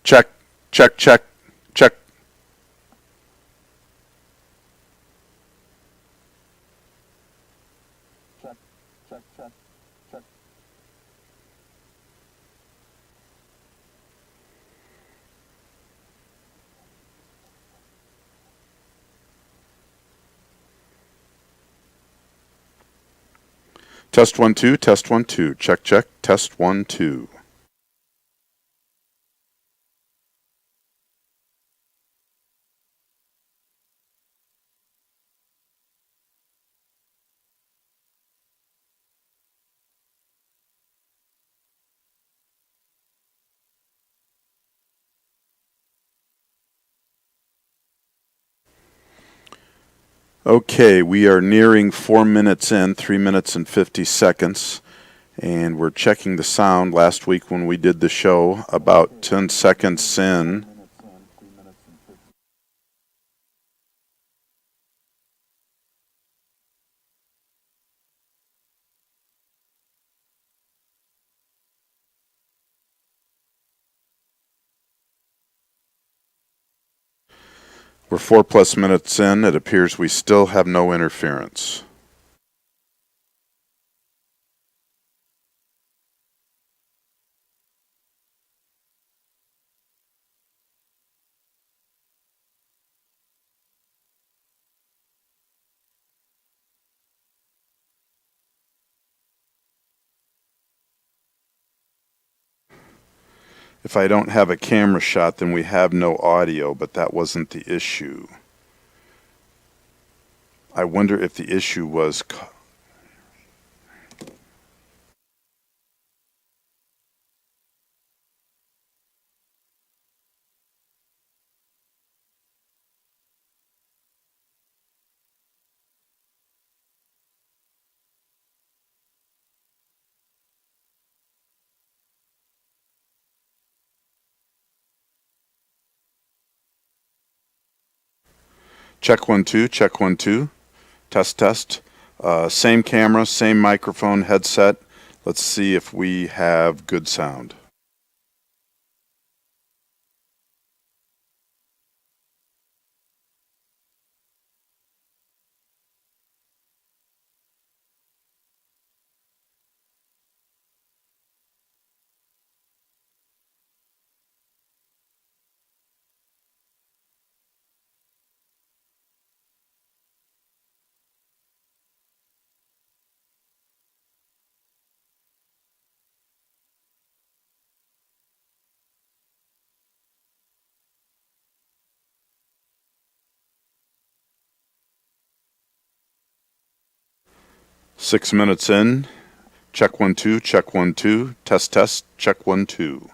Check, check, check, check. Check, check, check, check. Test 1 2, test 1 2. Check, check, test 1 2. Okay, we are nearing 4 minutes in, 3 minutes and 50 seconds, and we're checking the sound. Last week when we did the show, about 10 seconds in, we're 4+ minutes in. It appears we still have no interference. If I don't have a camera shot, then we have no audio, but that wasn't the issue. I wonder if the issue was... Check 1 2, check 1 2. Test, test. Same camera, same microphone, headset. Let's see if we have good sound. Six minutes in. Check 1 2, check 1 2. Test, test, check 1 2.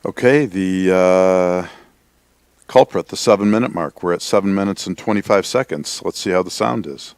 Okay, the culprit, the 7-minute mark. We're at 7 minutes and 25 seconds. Let's see how the sound is.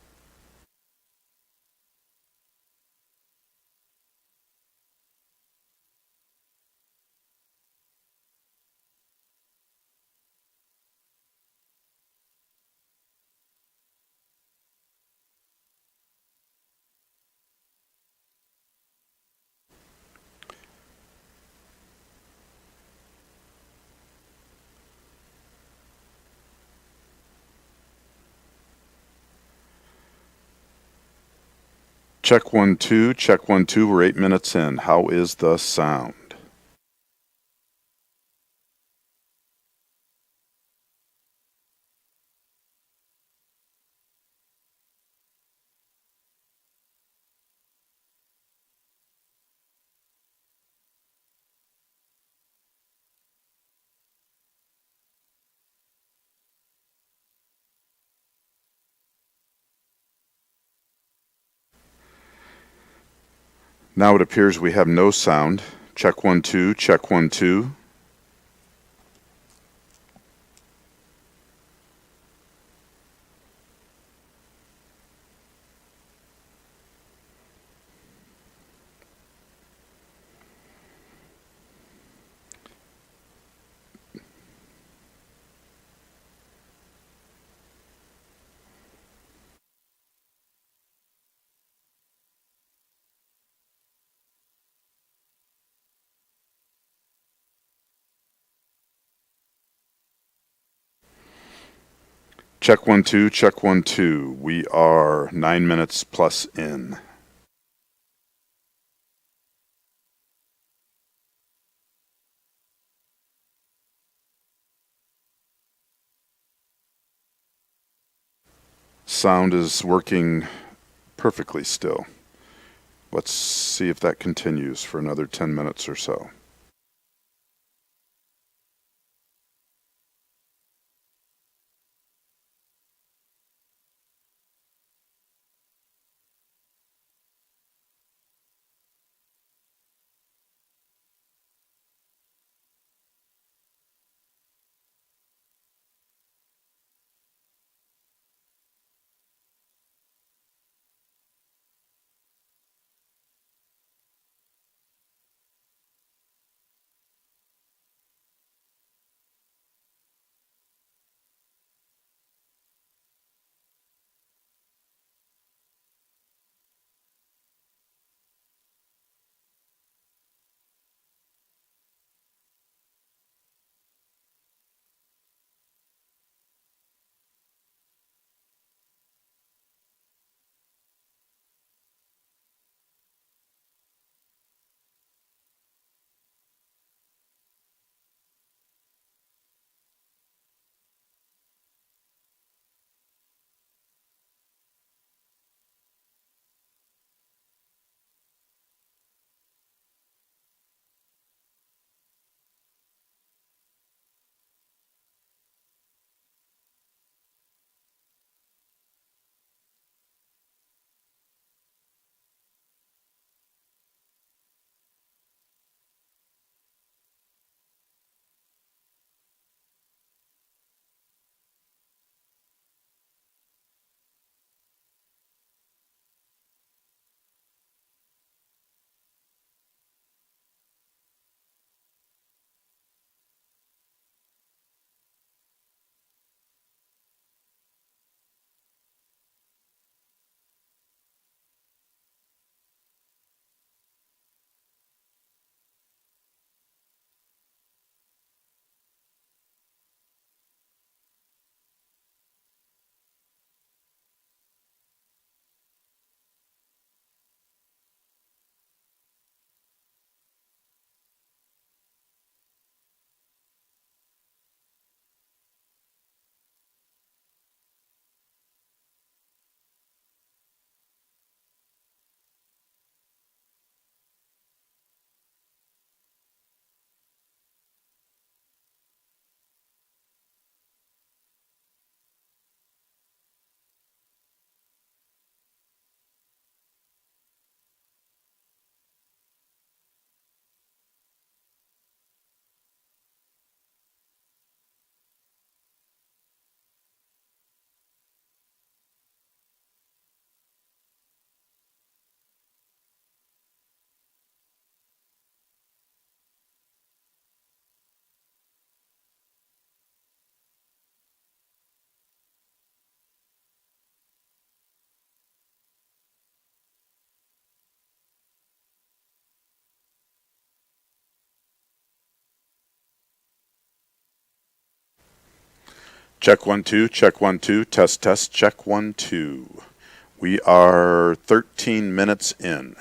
Check 1 2, check 1 2. We're 8 minutes in. How is the sound? Now it appears we have no sound. Check 1 2, check 1 2. Check 1 2, check 1 2. We are 9 minutes plus in. Sound is working perfectly still. Let's see if that continues for another 10 minutes or so. Check 1 2, check 1 2. Test test. Check 1 2. We are 13 minutes in.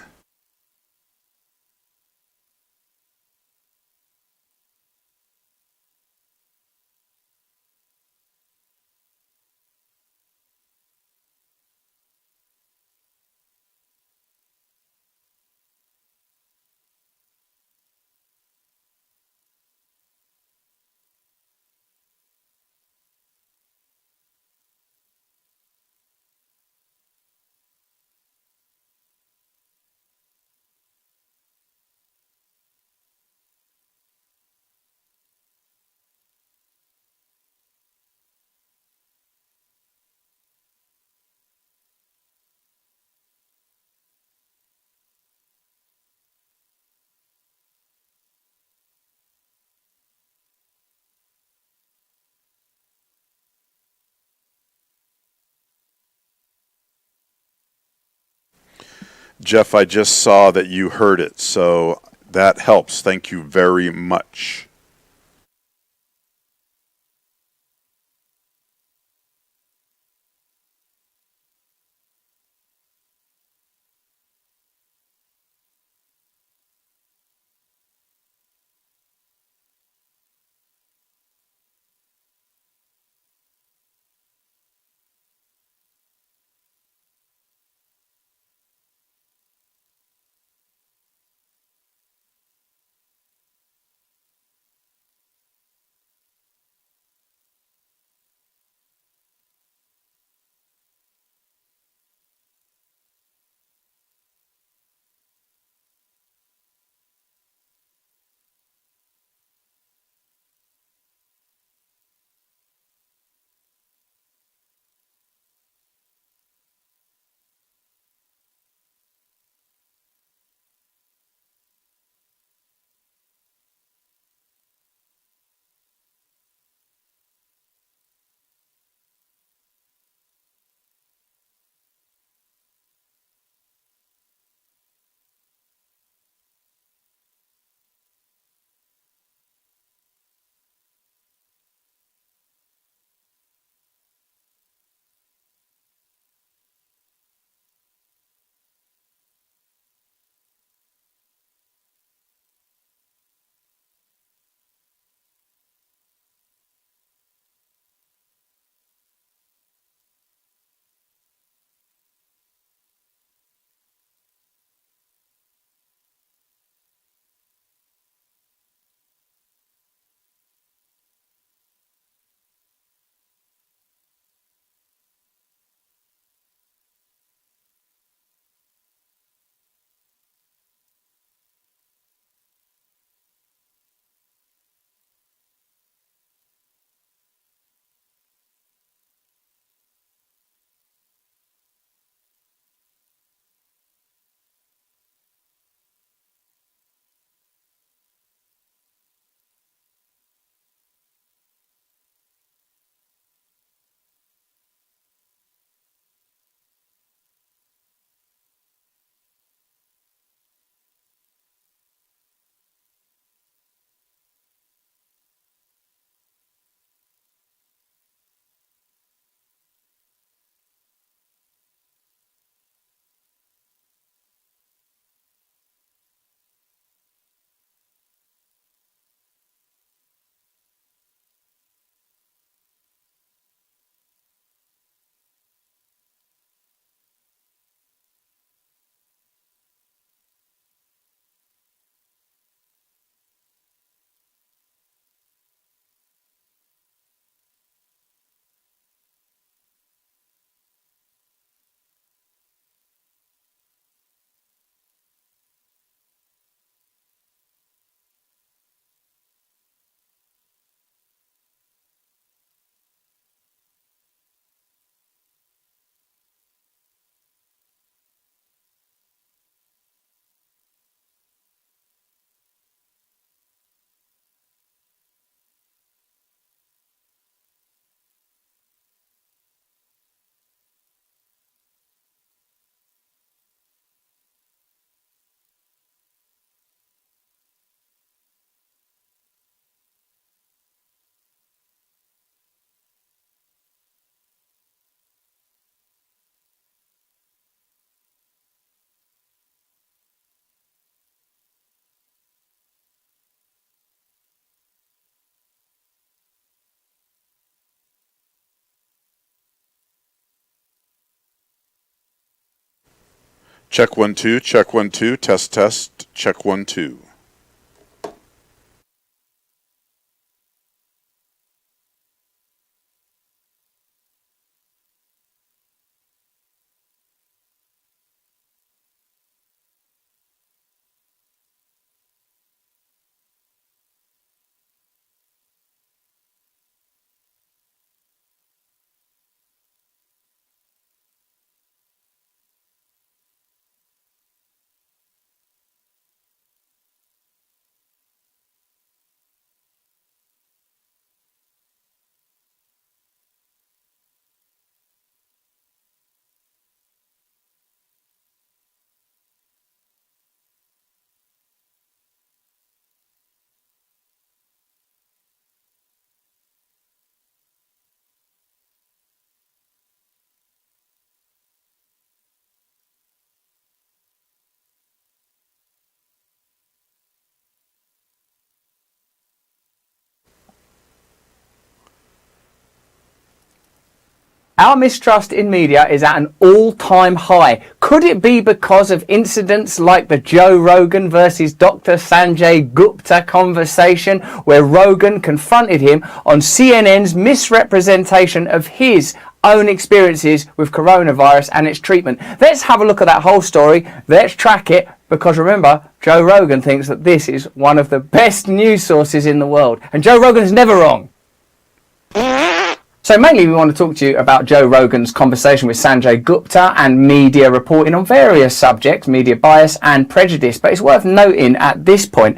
Jeff, I just saw that you heard it, so that helps. Thank you very much. Check 1 2, check 1 2, test test, check 1 2. Our mistrust in media is at an all-time high. Could it be because of incidents like the Joe Rogan versus Dr. Sanjay Gupta conversation, where Rogan confronted him on CNN's misrepresentation of his own experiences with coronavirus and its treatment? Let's have a look at that whole story. Let's track it, because remember, Joe Rogan thinks that this is one of the best news sources in the world. And Joe Rogan's never wrong. So mainly we want to talk to you about Joe Rogan's conversation with Sanjay Gupta and media reporting on various subjects, media bias and prejudice. But it's worth noting at this point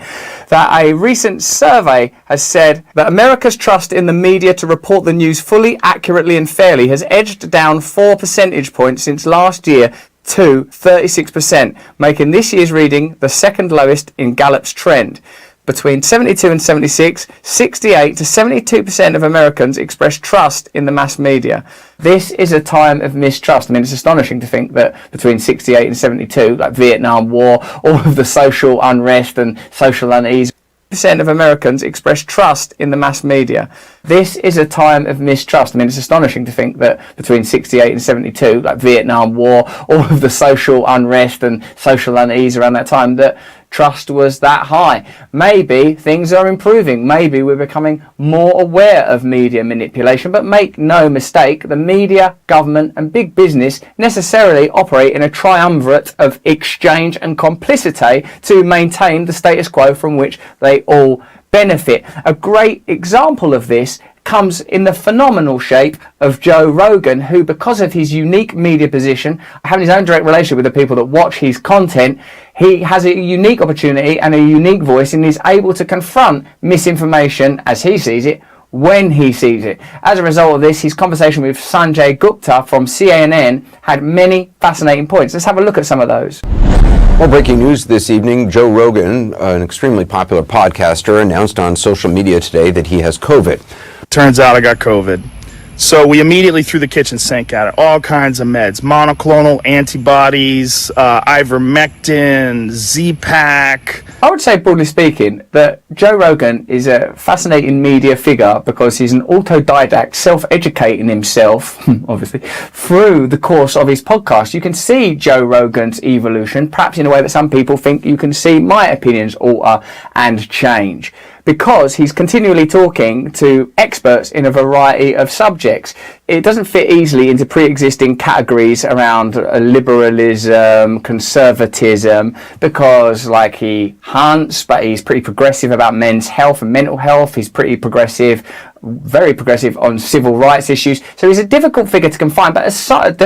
that a recent survey has said that America's trust in the media to report the news fully, accurately and fairly has edged down 4 percentage points since last year to 36%, making this year's reading the second lowest in Gallup's trend. Between 72 and 76, 68 to 72% of Americans express trust in the mass media. This is a time of mistrust. I mean, it's astonishing to think that between 68 and 72, like Vietnam War, all of the social unrest and social unease, percent of Americans express trust in the mass media. This is a time of mistrust. I mean, it's astonishing to think that between 68 and 72, like Vietnam War, all of the social unrest and social unease around that time, that trust was that high. Maybe things are improving. Maybe we're becoming more aware of media manipulation. But make no mistake, the media, government and big business necessarily operate in a triumvirate of exchange and complicity to maintain the status quo from which they all benefit. A great example of this comes in the phenomenal shape of Joe Rogan, who, because of his unique media position, having his own direct relationship with the people that watch his content, he has a unique opportunity and a unique voice, and is able to confront misinformation as he sees it, when he sees it. As a result of this, his conversation with Sanjay Gupta from CNN had many fascinating points. Let's have a look at some of those. Well, breaking news this evening, Joe Rogan, an extremely popular podcaster, announced on social media today that he has COVID. Turns out I got COVID. So we immediately threw the kitchen sink at it. All kinds of meds, monoclonal antibodies, ivermectin, Z-Pak. I would say, broadly speaking, that Joe Rogan is a fascinating media figure because he's an autodidact, self-educating himself, obviously, through the course of his podcast. You can see Joe Rogan's evolution, perhaps in a way that some people think you can see my opinions alter and change, because he's continually talking to experts in a variety of subjects. It doesn't fit easily into pre-existing categories around liberalism, conservatism, because like he hunts, but he's pretty progressive about men's health and mental health. He's pretty progressive, very progressive on civil rights issues. So he's a difficult figure to confine, but aside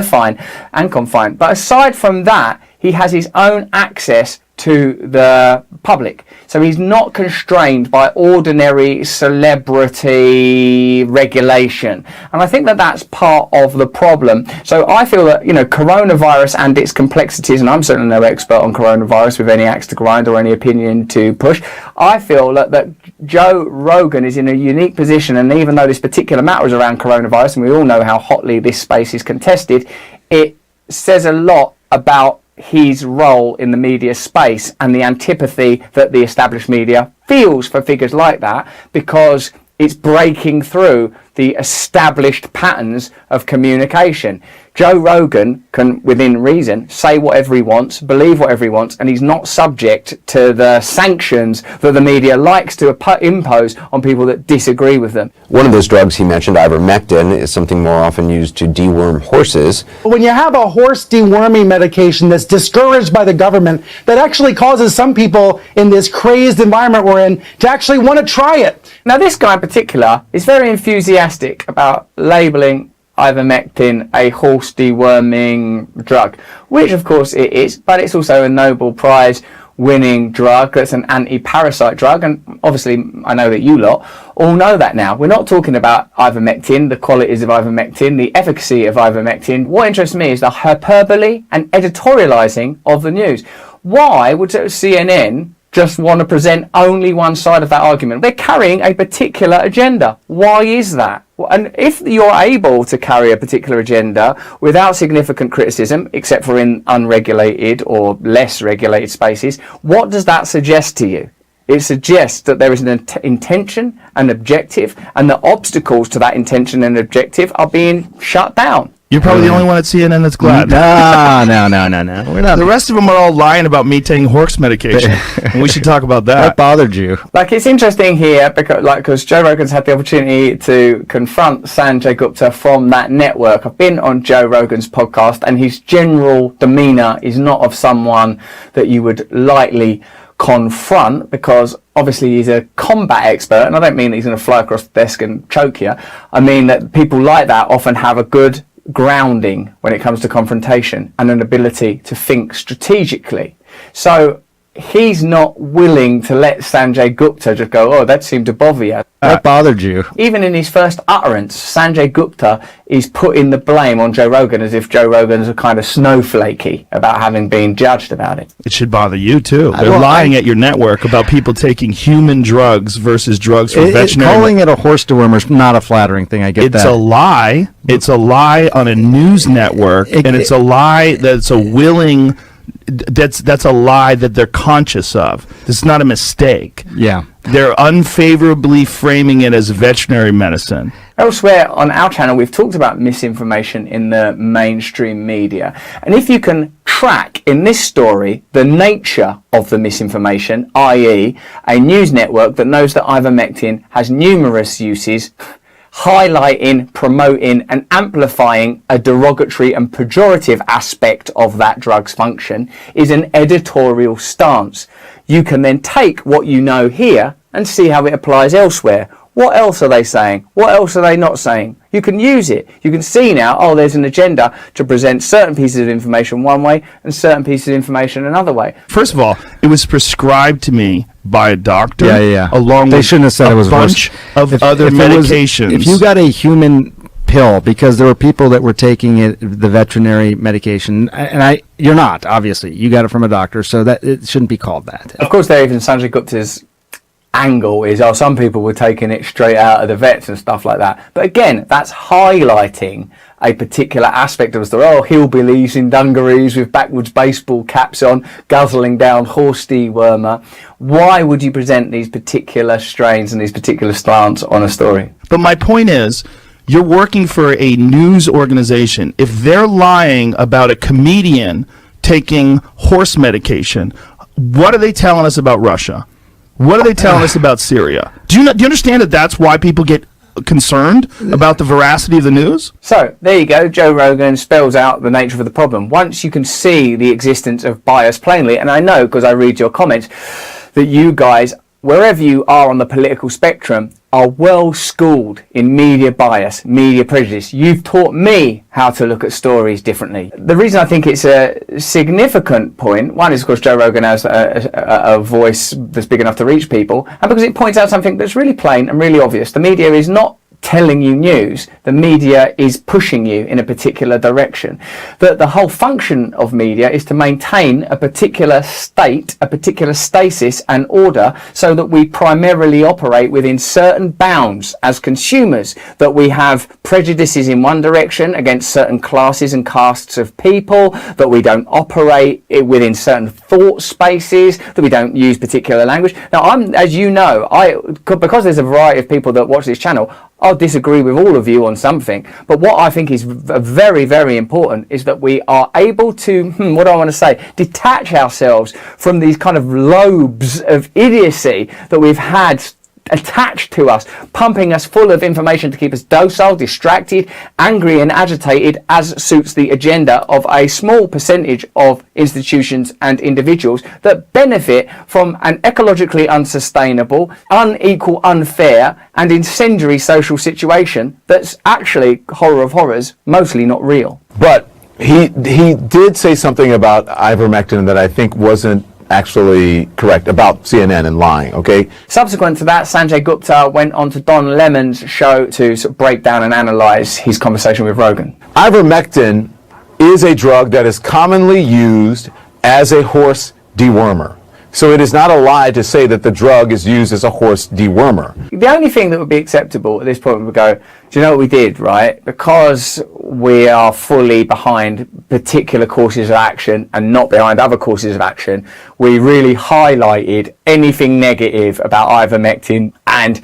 from that, he has his own access to the public. So he's not constrained by ordinary celebrity regulation. And I think that that's part of the problem. So I feel that, coronavirus and its complexities, and I'm certainly no expert on coronavirus with any axe to grind or any opinion to push, I feel that Joe Rogan is in a unique position, and even though this particular matter is around coronavirus, and we all know how hotly this space is contested, it says a lot about his role in the media space and the antipathy that the established media feels for figures like that, because it's breaking through the established patterns of communication. Joe Rogan can, within reason, say whatever he wants, believe whatever he wants, and he's not subject to the sanctions that the media likes to impose on people that disagree with them. One of those drugs he mentioned, ivermectin, is something more often used to deworm horses. When you have a horse deworming medication that's discouraged by the government, that actually causes some people in this crazed environment we're in to actually want to try it. Now, this guy in particular is very enthusiastic about labelling ivermectin a horse deworming drug, which of course it is, but it's also a Nobel Prize winning drug. It's an anti-parasite drug, and obviously I know that you lot all know that now. We're not talking about ivermectin, the qualities of ivermectin, the efficacy of ivermectin. What interests me is the hyperbole and editorializing of the news. Why would CNN just want to present only one side of that argument? They're carrying a particular agenda. Why is that? And if you're able to carry a particular agenda without significant criticism, except for in unregulated or less regulated spaces, what does that suggest to you? It suggests that there is an intention, an objective, and the obstacles to that intention and objective are being shut down. You're probably the only one at CNN that's glad. No. We're not. The rest of them are all lying about me taking horse medication. And we should talk about That that. bothered you. Like, it's interesting here because Joe Rogan's had the opportunity to confront Sanjay Gupta from that network. I've been on Joe Rogan's podcast, and his general demeanor is not of someone that you would lightly confront, because obviously he's a combat expert, and I don't mean that he's going to fly across the desk and choke you. I mean that people like that often have a good grounding when it comes to confrontation and an ability to think strategically. So he's not willing to let Sanjay Gupta just go, oh, that seemed to bother you. That bothered you. Even in his first utterance, Sanjay Gupta is putting the blame on Joe Rogan as if Joe Rogan's a kind of snowflakey about having been judged about it. It should bother you, too. They're Well, lying at your network about people taking human drugs versus drugs for veterinary. Calling it a horse dewormer is not a flattering thing. I get It's that. a lie. It's a lie on a news network, and it's a lie that's a willing. That's a lie that they're conscious of. This is not a mistake. Yeah. They're unfavorably framing it as veterinary medicine. Elsewhere on our channel, we've talked about misinformation in the mainstream media. And if you can track in this story the nature of the misinformation, i.e. a news network that knows that ivermectin has numerous uses, highlighting, promoting and amplifying a derogatory and pejorative aspect of that drug's function is an editorial stance. You can then take what you know here and see how it applies elsewhere. What else are they saying? What else are they not saying? You can use it. You can see now, oh, there's an agenda to present certain pieces of information one way and certain pieces of information another way. First of all, it was prescribed to me by a doctor. Yeah. Along They with shouldn't have said a it was bunch horse. of other it was- medications. if you got a human pill, because there were people that were taking it, the veterinary medication, and you're not, obviously. You got it from a doctor, so that it shouldn't be called that. Of course, there even Sanjay Gupta's angle is, oh, some people were taking it straight out of the vets and stuff like that. But again, that's highlighting a particular aspect of the story. Oh, hillbillies in dungarees with backwards baseball caps on, guzzling down horse dewormer. Why would you present these particular strains and these particular slants on a story? But my point is, you're working for a news organization. If they're lying about a comedian taking horse medication, what are they telling us about Russia? What are they telling us about Syria? Do you understand that that's why people get concerned about the veracity of the news? So there you go. Joe Rogan spells out the nature of the problem. Once you can see the existence of bias plainly, and I know because I read your comments that you guys, wherever you are on the political spectrum, are well schooled in media bias, media prejudice. You've taught me how to look at stories differently. The reason I think it's a significant point, one is of course Joe Rogan has a voice that's big enough to reach people, and because it points out something that's really plain and really obvious. The media is not telling you news, the media is pushing you in a particular direction. That the whole function of media is to maintain a particular state, a particular stasis and order, so that we primarily operate within certain bounds as consumers, that we have prejudices in one direction against certain classes and castes of people, that we don't operate within certain thought spaces, that we don't use particular language. Now, as you know, because there's a variety of people that watch this channel, I'll disagree with all of you on something, but what I think is very, very important is that we are able to, what do I want to say, detach ourselves from these kind of lobes of idiocy that we've had attached to us, pumping us full of information to keep us docile, distracted, angry and agitated as suits the agenda of a small percentage of institutions and individuals that benefit from an ecologically unsustainable, unequal, unfair and incendiary social situation that's actually, horror of horrors, mostly not real. But he did say something about ivermectin that I think wasn't actually correct about CNN and lying, okay? Subsequent to that, Sanjay Gupta went on to Don Lemon's show to sort of break down and analyze his conversation with Rogan. Ivermectin is a drug that is commonly used as a horse dewormer. So it is not a lie to say that the drug is used as a horse dewormer. The only thing that would be acceptable at this point would go, do you know what we did, right? Because we are fully behind particular courses of action and not behind other courses of action, we really highlighted anything negative about ivermectin and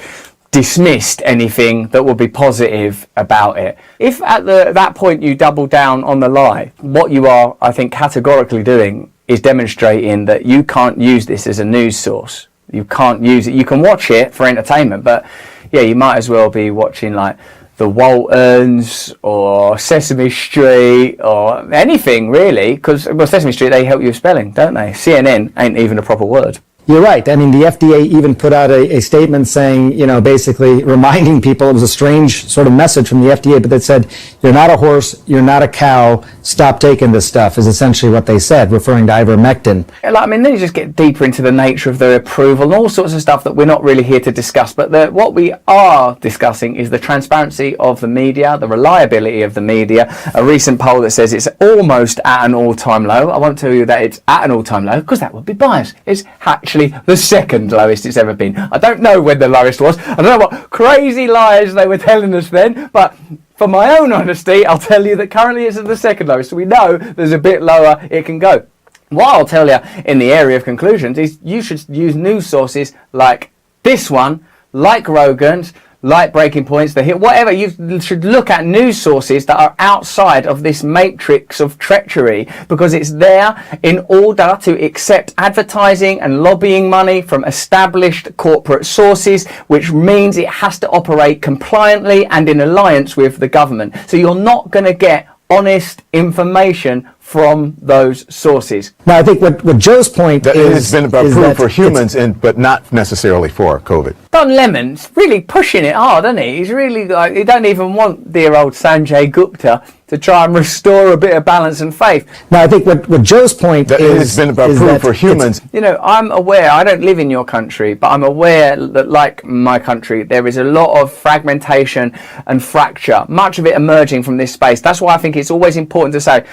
dismissed anything that would be positive about it. If at that point you double down on the lie, what you are, I think, categorically doing is demonstrating that you can't use this as a news source. You can't use it. You can watch it for entertainment, but yeah, you might as well be watching like the Waltons or Sesame Street or anything really, because well, Sesame Street, they help you with spelling, don't they? CNN ain't even a proper word. You're right. I mean, the FDA even put out a statement saying, you know, basically reminding people, it was a strange sort of message from the FDA, but that said, you're not a horse, you're not a cow, stop taking this stuff, is essentially what they said, referring to ivermectin. I mean, then you just get deeper into the nature of the approval and all sorts of stuff that we're not really here to discuss. But what we are discussing is the transparency of the media, the reliability of the media. A recent poll that says it's almost at an all-time low. I won't tell you that it's at an all-time low because that would be biased. It's actually the second lowest it's ever been. I don't know when the lowest was. I don't know what crazy lies they were telling us then, but for my own honesty, I'll tell you that currently it's at the second lowest. So we know there's a bit lower it can go. What I'll tell you in the area of conclusions is you should use news sources like this one, like Rogan's, like Breaking Points, The Hit, whatever. You should look at news sources that are outside of this matrix of treachery, because it's there in order to accept advertising and lobbying money from established corporate sources, which means it has to operate compliantly and in alliance with the government. So you're not going to get honest information from those sources. Now, I think what Joe's point That is... it has been approved for humans, but not necessarily for COVID. Don Lemon's really pushing it hard, isn't he? He's really like, he don't even want dear old Sanjay Gupta to try and restore a bit of balance and faith. Now, I think what Joe's point That is... it has been approved for humans. You know, I'm aware, I don't live in your country, but I'm aware that, like my country, there is a lot of fragmentation and fracture, much of it emerging from this space. That's why I think it's always important to say,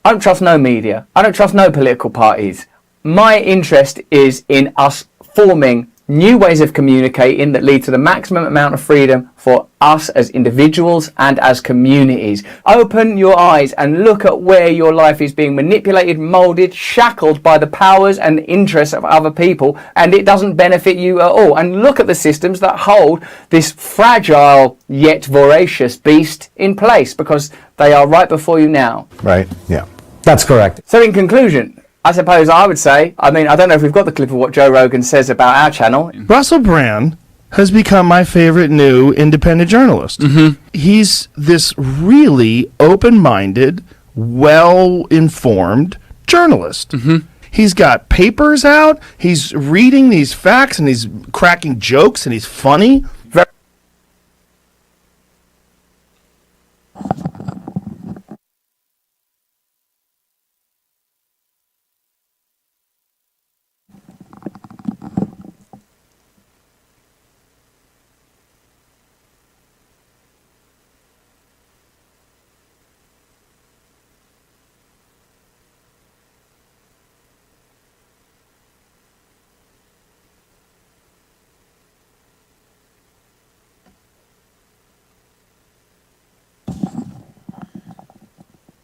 I don't trust no media. I don't trust no political parties. My interest is in us forming new ways of communicating that lead to the maximum amount of freedom for us as individuals and as communities. Open your eyes and look at where your life is being manipulated, molded, shackled by the powers and interests of other people, and it doesn't benefit you at all. And look at the systems that hold this fragile yet voracious beast in place, because they are right before you now. Right? Yeah. That's correct. So in conclusion, I suppose I would say, I mean, I don't know if we've got the clip of what Joe Rogan says about our channel. Russell Brand has become my favorite new independent journalist. He's this really open-minded, well-informed journalist. He's got papers out, he's reading these facts, and he's cracking jokes, and he's funny.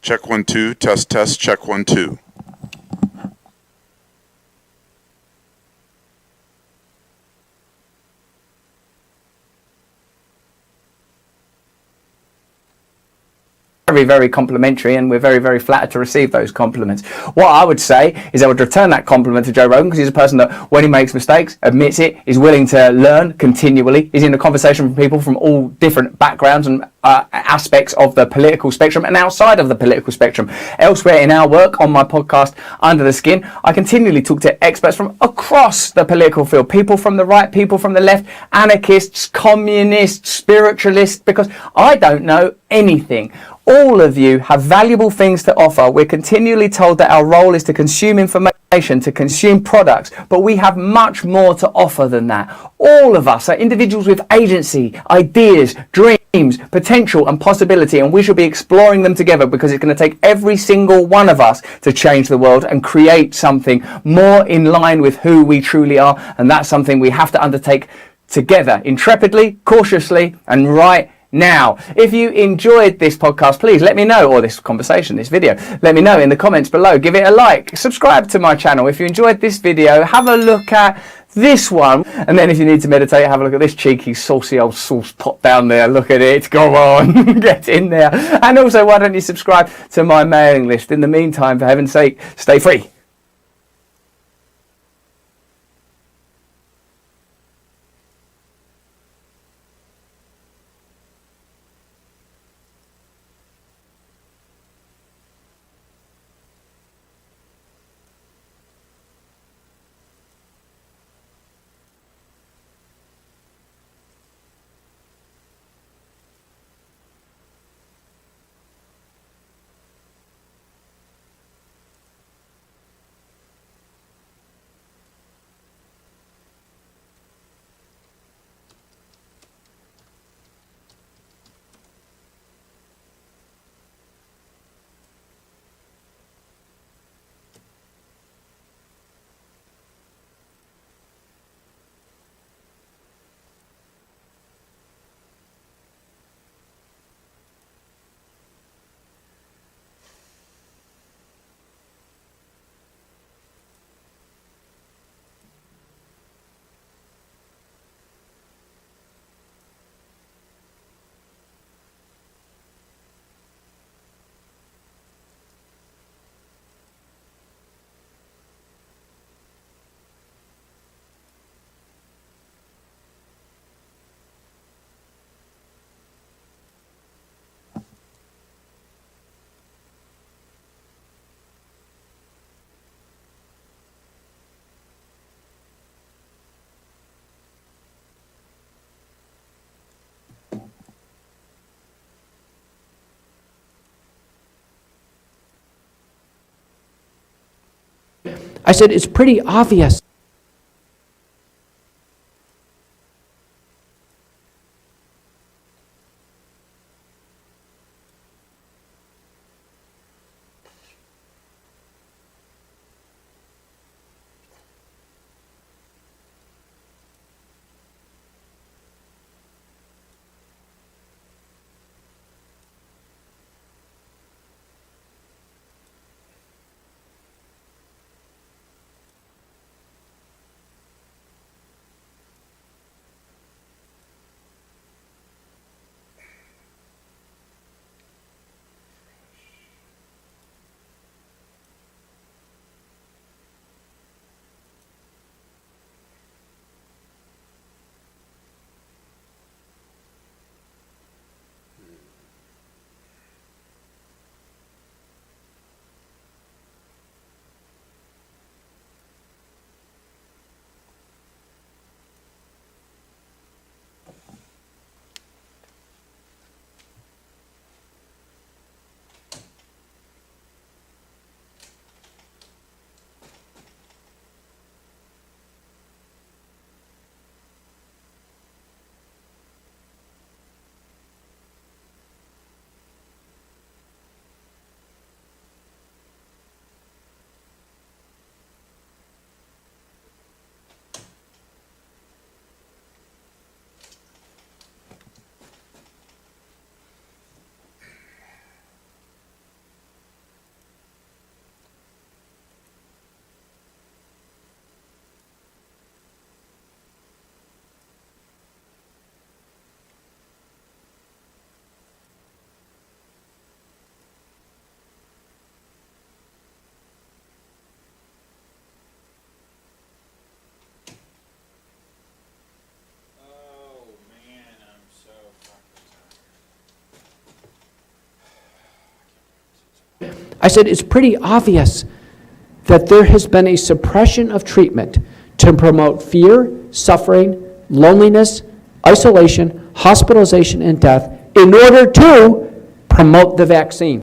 Check 1 2, test, check 1 2. very, very complimentary, and we're very, very flattered to receive those compliments. What I would say is I would return that compliment to Joe Rogan, because he's a person that, when he makes mistakes, admits it, is willing to learn continually, is in a conversation with people from all different backgrounds and aspects of the political spectrum and outside of the political spectrum. Elsewhere in our work on my podcast, Under the Skin, I continually talk to experts from across the political field, people from the right, people from the left, anarchists, communists, spiritualists, because I don't know anything. All of you have valuable things to offer. We're continually told that our role is to consume information, to consume products, but we have much more to offer than that. All of us are individuals with agency, ideas, dreams, potential and possibility, and we should be exploring them together, because it's going to take every single one of us to change the world and create something more in line with who we truly are, and that's something we have to undertake together, intrepidly, cautiously, and right now. If you enjoyed this podcast, please let me know, or this conversation, this video, let me know in the comments below. Give it a like, subscribe to my channel. If you enjoyed this video, have a look at this one, and then if you need to meditate, have a look at this cheeky saucy old sauce pot down there. Look at it, go on. Get in there. And also, why don't you subscribe to my mailing list? In the meantime, for heaven's sake, stay free. I said, it's pretty obvious. I said, it's pretty obvious that there has been a suppression of treatment to promote fear, suffering, loneliness, isolation, hospitalization, and death in order to promote the vaccine.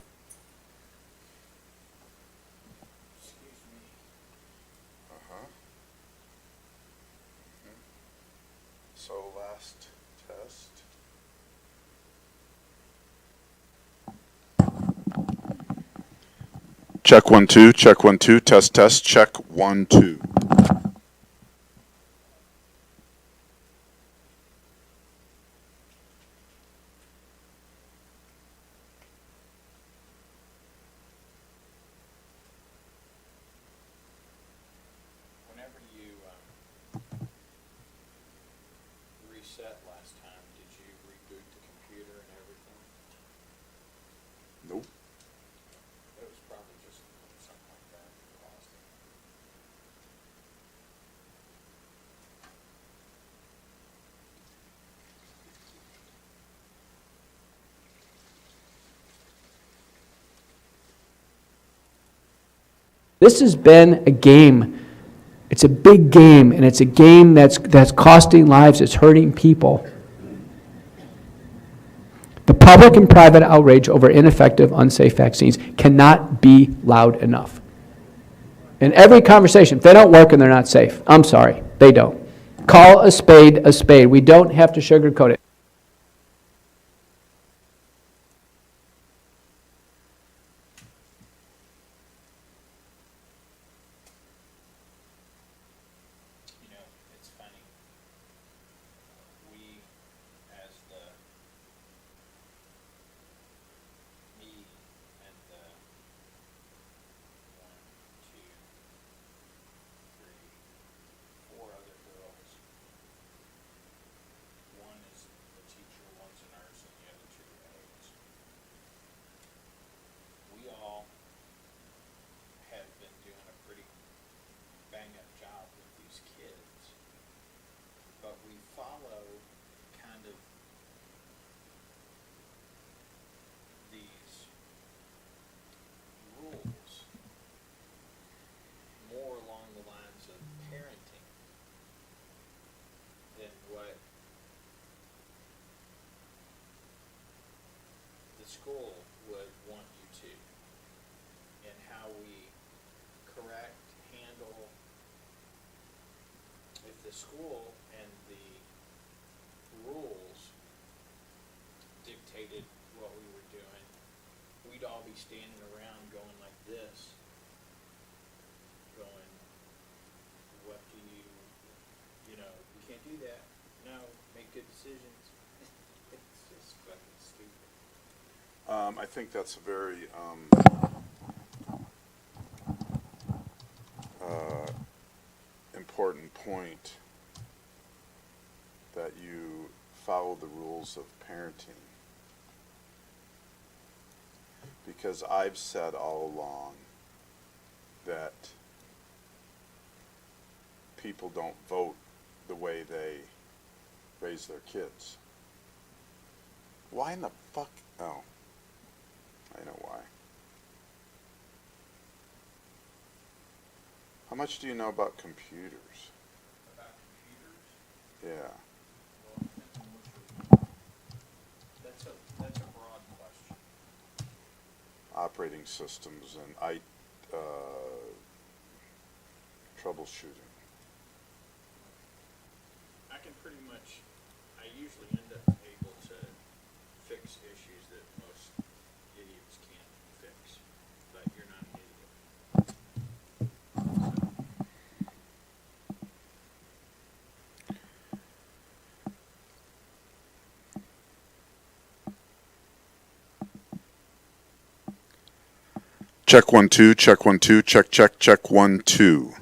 So last test. Check 1 2, check 1 2, test test, check 1 2. Whenever you reset last time, did you reboot the computer and everything? Nope. It was probably just something like that that caused it. This has been a game. It's a big game, and it's a game that's costing lives, it's hurting people. The public and private outrage over ineffective, unsafe vaccines cannot be loud enough. In every conversation, if they don't work and they're not safe, I'm sorry, they don't. Call a spade a spade. We don't have to sugarcoat it. You know, it's funny. We, as the me and the 1, 2, 3, 4 other girls. One is a teacher, one's a nurse, and the other 2 are aides. We all have been doing a pretty bang-up job with these kids, but we follow kind of these rules more along the lines of parenting than what the school would want you to, and how we correct, handle. If the school and the rules dictated what we were doing, we'd all be standing around going like this, going, what do you know, you can't do that. No, make good decisions. It's just fucking stupid. I think that's a very important point, that you follow the rules of parenting. Because I've said all along that people don't vote the way they raise their kids. Why in the fuck? Oh, I know why. How much do you know about computers? About computers, Yeah. well, depends on what you're, that's a broad question. Operating systems and troubleshooting. I can pretty much, I usually end up able to fix issues that most idiots can't fix, but you're not an idiot. Check 1 2, check 1 2, check 1 2.